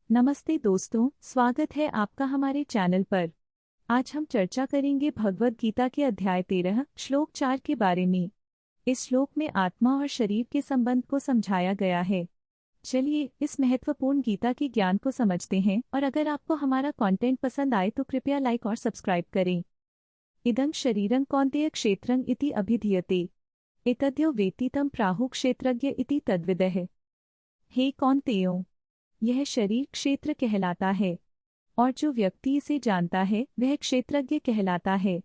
नमस्ते दोस्तों, स्वागत है आपका हमारे चैनल पर। आज हम चर्चा करेंगे भगवद गीता के अध्याय 13 श्लोक 4 के बारे में। इस श्लोक में आत्मा और शरीर के संबंध को समझाया गया है। चलिए इस महत्वपूर्ण गीता के ज्ञान को समझते हैं, और अगर आपको हमारा कंटेंट पसंद आए तो कृपया लाइक और सब्सक्राइब करें। इदं शरीरं कौन्तेय क्षेत्रं इति अभिधीयते, एतद्यो वेत्ति तं प्राहुः क्षेत्रज्ञ इति तद्विदः। हे कौन्तेयो, यह शरीर क्षेत्र कहलाता है, और जो व्यक्ति इसे जानता है वह क्षेत्रज्ञ कहलाता है।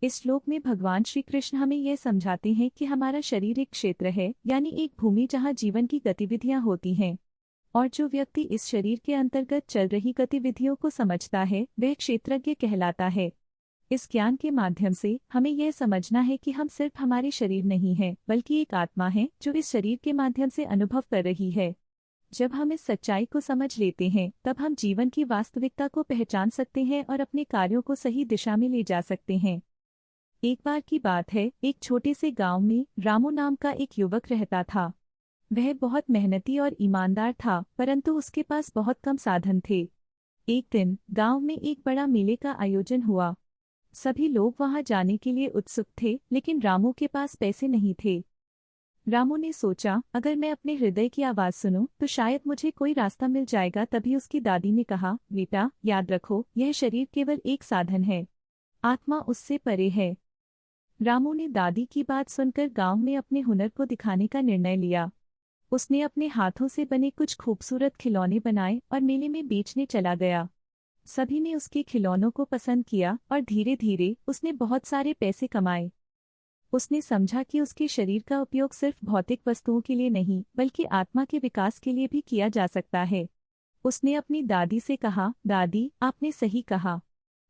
इस श्लोक में भगवान श्री कृष्ण हमें यह समझाते हैं कि हमारा शरीर एक क्षेत्र है, यानी एक भूमि जहाँ जीवन की गतिविधियाँ होती हैं, और जो व्यक्ति इस शरीर के अंतर्गत चल रही गतिविधियों को समझता है वह क्षेत्रज्ञ कहलाता है। इस ज्ञान के माध्यम से हमें यह समझना है कि हम सिर्फ हमारे शरीर नहीं हैं, बल्कि एक आत्मा है जो इस शरीर के माध्यम से अनुभव कर रही है। जब हम इस सच्चाई को समझ लेते हैं तब हम जीवन की वास्तविकता को पहचान सकते हैं और अपने कार्यों को सही दिशा में ले जा सकते हैं। एक बार की बात है, एक छोटे से गांव में रामू नाम का एक युवक रहता था। वह बहुत मेहनती और ईमानदार था, परंतु उसके पास बहुत कम साधन थे। एक दिन गांव में एक बड़ा मेले का आयोजन हुआ। सभी लोग वहां जाने के लिए उत्सुक थे, लेकिन रामू के पास पैसे नहीं थे। रामू ने सोचा, अगर मैं अपने हृदय की आवाज सुनूं तो शायद मुझे कोई रास्ता मिल जाएगा। तभी उसकी दादी ने कहा, बेटा याद रखो, यह शरीर केवल एक साधन है, आत्मा उससे परे है। रामू ने दादी की बात सुनकर गांव में अपने हुनर को दिखाने का निर्णय लिया। उसने अपने हाथों से बने कुछ खूबसूरत खिलौने बनाए और मेले में बेचने चला गया। सभी ने उसके खिलौनों को पसंद किया और धीरे धीरे उसने बहुत सारे पैसे कमाए। उसने समझा कि उसके शरीर का उपयोग सिर्फ भौतिक वस्तुओं के लिए नहीं, बल्कि आत्मा के विकास के लिए भी किया जा सकता है। उसने अपनी दादी से कहा, दादी आपने सही कहा,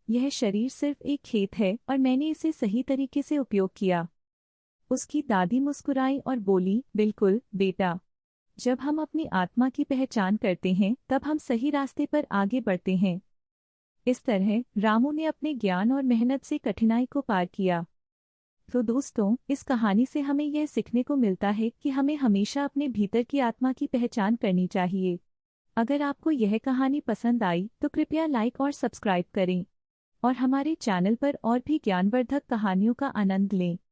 यह शरीर सिर्फ एक खेत है और मैंने इसे सही तरीके से उपयोग किया। उसकी दादी मुस्कुराई और बोली, बिल्कुल बेटा, जब हम अपनी आत्मा की पहचान करते हैं तब हम सही रास्ते पर आगे बढ़ते हैं। इस तरह रामू ने अपने ज्ञान और मेहनत से कठिनाई को पार किया। तो दोस्तों, इस कहानी से हमें यह सीखने को मिलता है कि हमें हमेशा अपने भीतर की आत्मा की पहचान करनी चाहिए। अगर आपको यह कहानी पसंद आई तो कृपया लाइक और सब्सक्राइब करें, और हमारे चैनल पर और भी ज्ञानवर्धक कहानियों का आनंद लें।